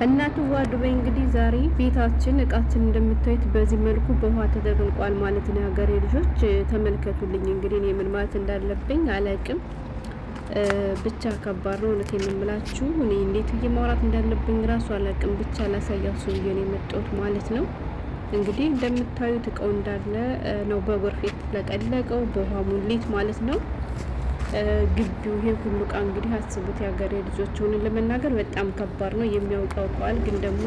እናትዋ ዱባይ እንግዲህ ዛሬ ቤታችን እቃችን እንደምታዩት በዚህ መልኩ በውሃ ተጠቅልቋል ማለት ነው። የሀገሬ ልጆች ተመልከቱልኝ። እንግዲህ እኔ ምን ማለት እንዳለብኝ አላቅም። ብቻ ከባድ ነው እውነቴን ነው የምላችሁ። እኔ እንዴት ብዬ ማውራት እንዳለብኝ ራሱ አላቅም። ብቻ ላሳያችሁ ብዬ ነው የመጣሁት ማለት ነው። እንግዲህ እንደምታዩት እቃው እንዳለ ነው በጎርፍ የተለቀለቀው በውሃ ሙሊት ማለት ነው። ግቢው ይሄ ሁሉ እቃ እንግዲህ አስቡት የሀገሬ ልጆች። ሆነን ለመናገር በጣም ከባድ ነው። የሚያውቀው ቃል ግን ደግሞ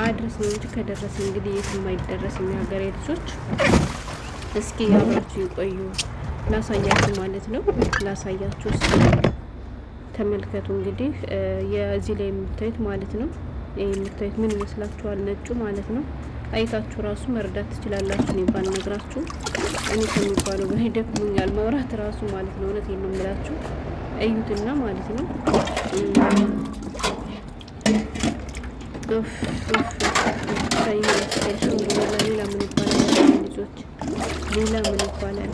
አድረስ ነው እንጂ ከደረሰ እንግዲህ የትም አይደረስም። የሀገሬ ልጆች እስኪ አብራችሁ ይቆዩ ላሳያችሁ ማለት ነው። ላሳያችሁ እስኪ ተመልከቱ። እንግዲህ የዚህ ላይ የምታዩት ማለት ነው። ይሄ የምታዩት ምን ይመስላችኋል? ነጩ ማለት ነው። አይታችሁ ራሱ መረዳት ትችላላችሁ። እኔ ባልነግራችሁ እኔ ከሚባለው በላይ ደክሞኛል ማውራት ራሱ ማለት ነው። እውነቴን ነው የምላችሁ። እዩትና ማለት ነው። ሌላ ምን ይባላል ልጆች? ሌላ ምን ይባላል?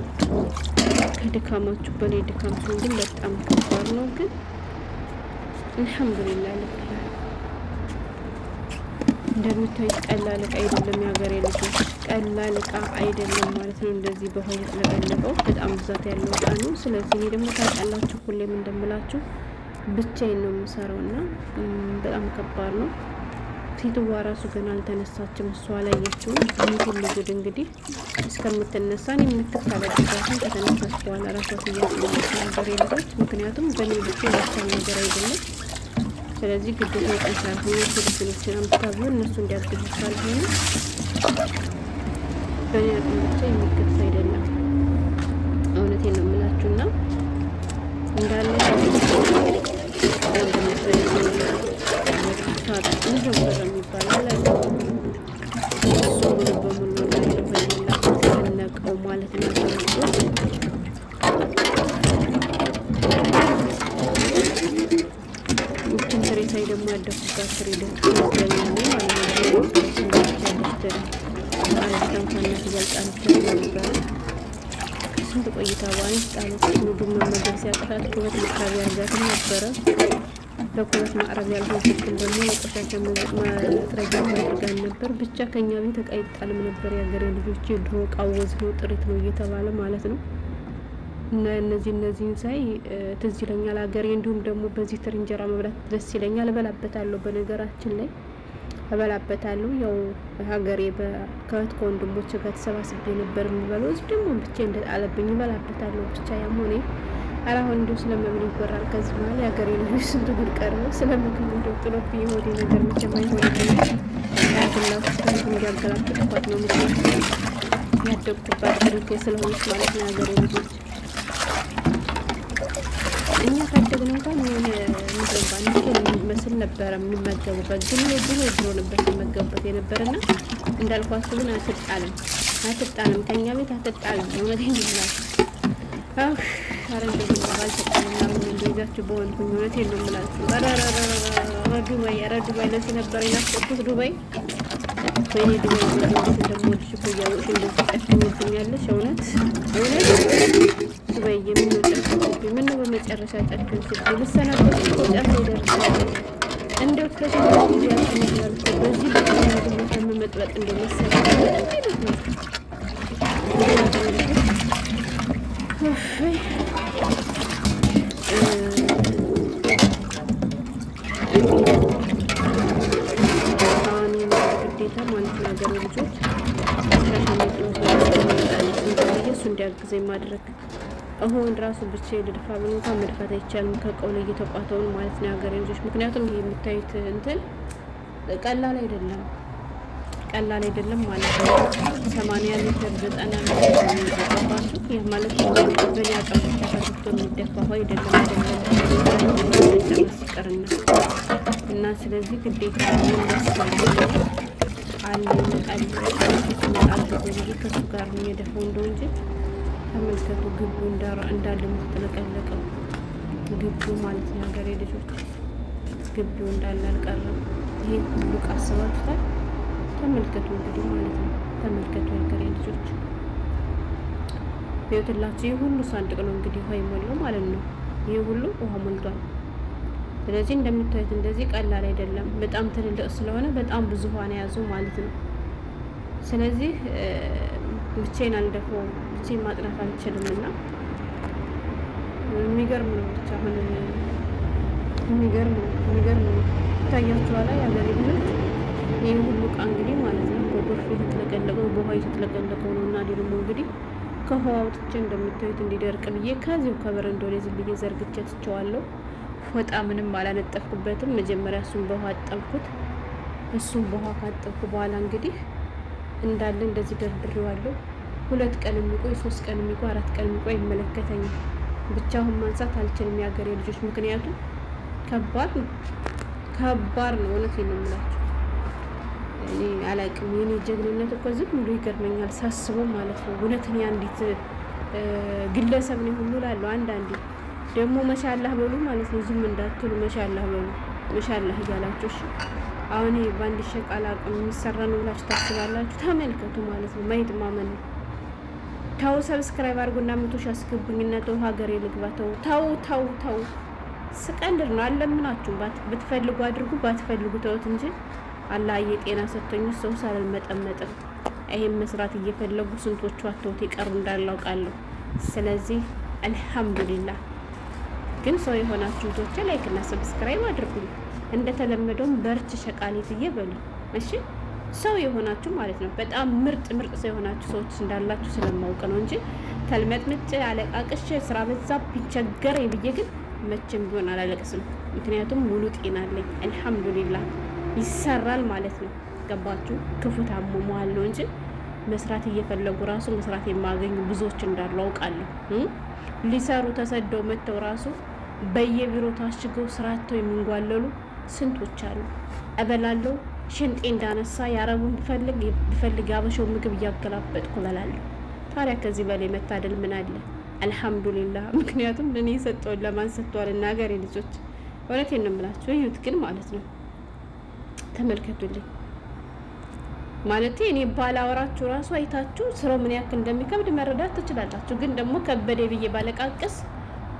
ከድካማችሁ በላይ ድካም ሲሆን ግን በጣም ከባድ ነው። ግን አልሐምዱሊላህ እንደምታዩት ቀላል እቃ አይደለም። የሀገሬ ልጆች ቀላል እቃ አይደለም ማለት ነው። እንደዚህ በውሃ የተለቀለቀው በጣም ብዛት ያለው እቃ ነው። ስለዚህ እኔ ደግሞ ታውቃላችሁ ሁሌም እንደምላችሁ ብቻዬን ነው የምሰራው እና በጣም ከባድ ነው። ሴትዋ ራሱ ገና አልተነሳችም። እሷ አላየችውም። ሁሉ ጉድ እንግዲህ እስከምትነሳ እኔ የምትካለድጋትን ከተነሳች በኋላ ራሷ ትያለች የሀገሬ ልጆች። ምክንያቱም በእኔ ብቻ የመቻል ነገር አይደለም። ስለዚህ ግዴታ የቀን ስራተኛ ፊሊፒኖችን አምጥታ ቢሆን እነሱ እንዲያግዙ ካልሆነ በእኔ አቅም ብቻ የሚገዛ አይደለም። እውነቴን ነው የምላችሁና እንዳለ ንዘበረ የሚባላል እሱ ሙሉ በሙሉ ተነቀው ማለት ነው። ሳይ ደግሞ ያደኩባት ፍሪደም ይመስለኛል ማለት ነው። ስንት ቆይታ ባንስ ጣሎች ምግብ መመገብ ሲያቅታት ኩበት ማቅረቢያ ያርጋትም ነበረ። ለኩበት ማቅረቢያ ያልሆን ስክል ደግሞ ለቆሻሻ መጥረጊያ አድርጋን ነበር። ብቻ ከኛ ቤት እቃ ይጣልም ነበር። የሀገሬ ልጆች የድሮ እቃ ወዝ ነው ጥሪት ነው እየተባለ ማለት ነው። እና እነዚህን ሳይ ትዝ ይለኛል ሀገሬ። እንዲሁም ደግሞ በዚህ ትር እንጀራ መብላት ደስ ይለኛል። እበላበታለሁ፣ በነገራችን ላይ እበላበታለሁ። ያው ሀገሬ ከእህት ከወንድሞች ጋር ተሰባስቤ ነበር የምበለው። እዚህ ደግሞ ብቻ እንደጣለብኝ እበላበታለሁ። ብቻ ያም ሆነ አሁን እንዲሁ ስለመብል ይወራል። ከዚህ በኋላ የሀገሬ ልጆች ስንት ጉድ ቀርበው ስለምግብ እንደው ጥሎብኝ የሆዴ ነገር መቼም አይሆንልኝ። ያትላችሁ እንዲያገላችሁ ጥፋት ነው ምክንያት ያደጉባት ትርቴ ስለሆነች ማለት ነው። የሀገሬ ልጆች እኛ ካደግን እንኳን የሆነ ምድረባ መስል ነበረ የምንመገቡበት። ግን ድሮ ነበር ሲመገቡበት የነበረና እንዳልኳችሁ ግን አትጣልም ከኛ ቤት አትጣልም። እውነቴን ይላችሁ አረ እንደዚህ ባልተጣልና ምን እንደይዛችሁ በወንኩኝ። እውነቴን ነው የምላችሁ። ዱባይ ለስ ነበር የናፈቅኩት ዱባይ። ወይኔ ዱባይ እንደምወድሽ እኮ እያወቅሽ እንደዚህ ጨክኝብኛለሽ። እውነት ዱባይ የምንወጨርኩብኝ ምን ነው በመጨረሻ ጨክንሽብኝ። ልሰናበት እኮ ጫፍ ይደርሳል። እንደው ከስንት ጊዜ ያልኩ በዚህ በዚህ ከምመጥበቅ እንደመሰለ አይነት ነው። ግዴታ ማለት ነው ሀገሬ ልጆች እሱ እንዲያግዘኝ ማድረግ። አሁን ራሱ ብቻ ልድፋ ብሎ እንኳን መድፋት አይቻልም። ከቀውለ እየተቋተውን ማለት ነው ሀገሬ ልጆች። ምክንያቱም ይሄ የምታዩት እንትን ቀላል አይደለም ማለት ነው። 80 ሊትር 90 ሊትር የሚገባባችሁ ይህ ማለት በእኔ አቅም ብቻ ተሰፍቶ የሚደፋው አይደለም ሲቀርና እና ስለዚህ ግዴታ ከሱ ጋር ነው የደፈው እንደው እንጂ ተመልከቱ። ግቡ እንዳለ የምትለቀለቀው ግቡ ማለት ነው ሀገሬ ልጆች። ግቢው እንዳለ አልቀረም። ይሄ ሁሉ ዕቃ አስባችሁታል? ተመልከቱ እንግዲህ ማለት ነው። ተመልከቱ ሀገሬ ልጆች ይኸውላችሁ። ይህ ሁሉ ሳንድቅ ነው እንግዲህ ውሃ የሞላው ማለት ነው። ይህ ሁሉ ውሃ ሞልቷል። ስለዚህ እንደምታዩት እንደዚህ ቀላል አይደለም። በጣም ትልልቅ ስለሆነ በጣም ብዙ ውሃ ነው ያዙ ማለት ነው። ስለዚህ ብቻዬን አልደፈውም፣ ብቻዬን ማጥናት አልችልም እና የሚገርም ነው። ብቻ አሁን የሚገርም ነው። ይታያችኋል የሀገሬ ልጆች። ይህ ሁሉ ዕቃ እንግዲህ ማለት ነው በጎርፍ የተጥለቀለቀው በውሃ የተጥለቀለቀው ነው እና ደግሞ እንግዲህ ከውሃ አውጥቼ እንደምታዩት እንዲደርቅ ብዬ ከዚሁ ከበረንዳው ላይ ዝም ብዬ ዘርግቼ ትቼዋለሁ። ፎጣ ምንም አላነጠፍኩበትም። መጀመሪያ እሱን በውሃ አጠብኩት። እሱን በውሃ ካጠብኩ በኋላ እንግዲህ እንዳለ እንደዚህ ደርድሬዋለሁ። 2 ቀን የሚቆይ 3 ቀን የሚቆይ 4 ቀን የሚቆይ ይመለከተኛል። ብቻ አሁን ማንሳት አልችልም የሀገሬ ልጆች፣ ምክንያቱም ከባድ ነው። እውነቴን ነው የምላችሁ። እኔ አላውቅም። የኔ ጀግንነት እኮ ዝም ብሎ ይገርመኛል ሳስበው ማለት ነው። እውነትን አንዲት ግለሰብ ነው ሁሉ ላለው አንዳንዴ ደግሞ መሻላህ በሉ ማለት ነው። ዝም እንዳትሉ መሻላህ በሉ፣ መሻላህ እያላችሁ እሺ። አሁን በአንድ ሸቃላ አቅም የሚሰራ ነው ብላችሁ ታስባላችሁ? ተመልከቱ ማለት ነው። ማየት ማመን ነው። ተው ሰብስክራይብ አድርጉና 100 ሺህ አስገቡኝና ተው ሀገሬ ልግባ። ተው ስቀልድ ነው። አለምናችሁ ብትፈልጉ አድርጉ፣ ባትፈልጉ ተውት እንጂ አላህ የጤና ሰጥቶኝ ሰው ሳልመጠመጥም ይሄን መስራት እየፈለጉ ስንቶቹ አተውት ይቀሩ እንዳላውቃለሁ። ስለዚህ አልሐምዱሊላህ። ግን ሰው የሆናችሁ ልጆች ላይክ እና ሰብስክራይብ አድርጉኝ። እንደተለመደውም በርች ሸቃሊት እየበሉ እሺ። ሰው የሆናችሁ ማለት ነው። በጣም ምርጥ ሰው የሆናችሁ ሰዎች እንዳላችሁ ስለማውቅ ነው እንጂ ተልመጥምጭ አለቃቅሽ ስራ በዛብኝ ቸገረኝ ብዬ ግን መቼም ቢሆን አላለቅስም። ምክንያቱም ሙሉ ጤና አለኝ አልሐምዱሊላህ። ይሰራል ማለት ነው። ገባችሁ? ክፉ ታመመዋል ነው እንጂ መስራት እየፈለጉ ራሱ መስራት የማገኙ ብዙዎች እንዳሉ አውቃለሁ። ሊሰሩ ተሰደው መጥተው ራሱ በየቢሮ ታሽገው ስራቸው የሚንጓለሉ ስንቶች አሉ። እበላለሁ ሽንጤ እንዳነሳ ያረቡን ብፈልግ ያበሻው ምግብ እያገላበጥኩ እበላለሁ። ታዲያ ከዚህ በላይ መታደል ምን አለ? አልሐምዱሊላህ። ምክንያቱም እኔ የሰጠውን ለማን ሰጥቷል? እና ሀገሬ ልጆች እውነቴን ነው የምላችሁ። እዩት ግን ማለት ነው ተመልከቱልኝ። ማለት እኔ ባላወራችሁ ራሱ አይታችሁ ስራው ምን ያክል እንደሚከብድ መረዳት ትችላላችሁ። ግን ደግሞ ከበደ ብዬ ባለቃቀስ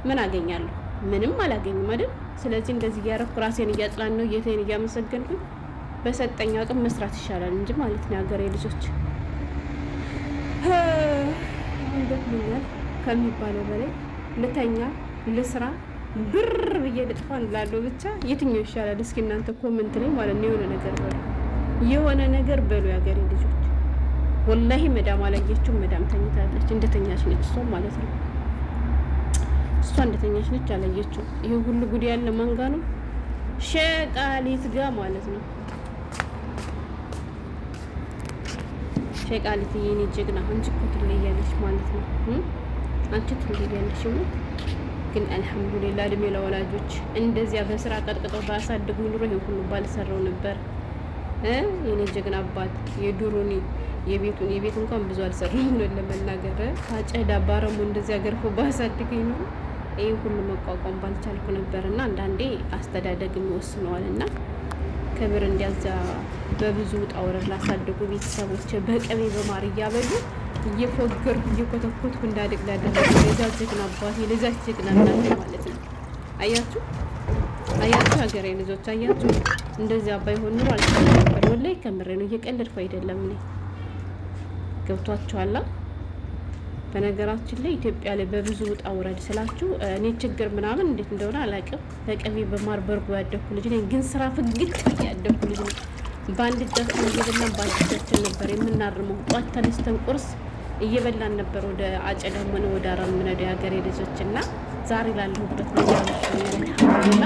ምን አገኛለሁ? ምንም አላገኝም አይደል? ስለዚህ እንደዚህ እያረኩ ራሴን እያጽናነው ጌታዬን እያመሰገንኩኝ በሰጠኝ አቅም መስራት ይሻላል እንጂ ማለት ነው ሀገሬ ልጆች። እንደምኛል ከሚባለው በላይ ልተኛ ልስራ ብር ብዬ ልጥፋ እንላለሁ። ብቻ የትኛው ይሻላል? እስኪ እናንተ ኮሜንት ላይ ማለት ነው የሆነ ነገር በሉ የሀገሬ ልጆች። ወላሂ መዳም አላየችውም። መዳም ተኝታለች። እንደተኛች ነች እሷ ማለት ነው። እሷ እንደተኛች ነች አላየችውም። ይሄ ሁሉ ጉድ ያለ ማንጋ ነው ሸቃሊት ጋ ማለት ነው። ሸቃሊት የኔ ጀግና አንቺ እኮ ትለያለሽ ማለት ነው። አንቺ ትለያለሽ ነው። ግን አልሐምዱሊላህ እድሜ ለወላጆች እንደዚያ በስራ ቀጥቅጠው ባሳድጉ ኑሮ ይሄ ሁሉ ባልሰራው ነበር። የኔ ጀግና አባት የዱሩኒ የቤት እንኳን ብዙ አልሰራም ነው ለመናገር። ታጨዳ ባረሙ እንደዚያ ገርፎ ባሳድገኝ ነው ይሄ ሁሉ መቋቋም ባልቻልኩ ነበርና አንዳንዴ አስተዳደግ ይወስነዋል። እና ክብር እንዲያዛ በብዙ ውጣ ውረድ ላሳደጉ ቤተሰቦች በቅቤ በማር እያበሉ እየፎገርኩ እየኮተኮትኩ እንዳድግ ላደረጉ ለዛ ጀግና አባቴ ለዛ ጀግና እናቴ ማለት ነው። አያችሁ ሀገሬ ልጆች አያችሁ። እንደዚህ አባይ ሆኖ አልተሰራ ነበር። ወላሂ ከምሬ ነው፣ እየቀለድኩ አይደለም። እኔ ገብቷችኋል። በነገራችን ላይ ኢትዮጵያ ላይ በብዙ ውጣ ውረድ ስላችሁ እኔ ችግር ምናምን እንዴት እንደሆነ አላውቅም። በቅቤ በማር በርጎ ያደኩ ልጅ ነኝ። ግን ስራ ፍግት ያደኩ ልጅ ነኝ። በአንድ እጃችን እየበላን በአንድ እጃችን ነበር የምናርመው። ጧት ተነስተን ቁርስ እየበላን ነበር ወደ አጨዳ ሆነ ወደ አረም ነው የሀገሬ ልጆች። እና ዛሬ ላለሁበት ነው ያለሽውና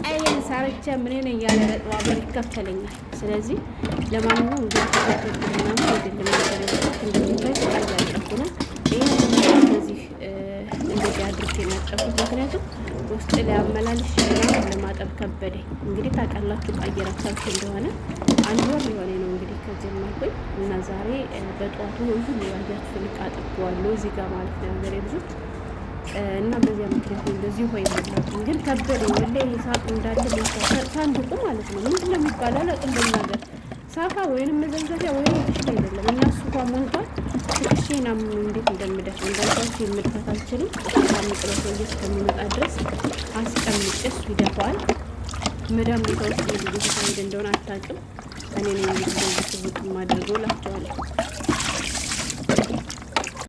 አይን ሳርቻ ምን ነኝ ያለ ረጥዋበር ይከፈለኛል። ስለዚህ ለማንኛውም እንደተከፈለና አይደለም እንደዚህ ያያጠፉ ነው። እንደዚህ አድርጌ ያጠፉት ምክንያቱም ውስጥ ላይ አመላልሽ ለማጠብ ከበደኝ። እንግዲህ ታውቃላችሁ ቀየራችሁ እንደሆነ አንድ ወር የሆነ ነው እንግዲህ ከዚህ ማቆይ እና ዛሬ በጧቱ ሁሉ ያያችሁ ልቅ አጥብዋለሁ እዚህ ጋር ማለት ነው ሀገሬ ልጆች። እና በዚያ ምክንያት እንደዚህ ሆይ ማለት ግን ከበደኝ። ወላሂ ሳቅ እንዳለ ሳንዱቁ ማለት ነው ምንድን ነው የሚባለው አላውቅም በመናገር ሳፋ ወይንም መዘንዘፊያ ወይ ትሽታ አይደለም። እና እሱ ጋር ሞልቷል። ትሽቴና እንዴት እንደምደፍ እንዳልኳችሁ የምድፋት አልችልም። ሳምጥሎ ሰውዬ እስከሚመጣ ድረስ አስቀምጬ እሱ ይደፋዋል። መዳም ቤቷ ውስጥ ልጅ ተካሄደ እንደሆነ አታውቅም። እኔ ነኝ እንግዲህ ትውውቅ የማደርገው እላቸዋለሁ።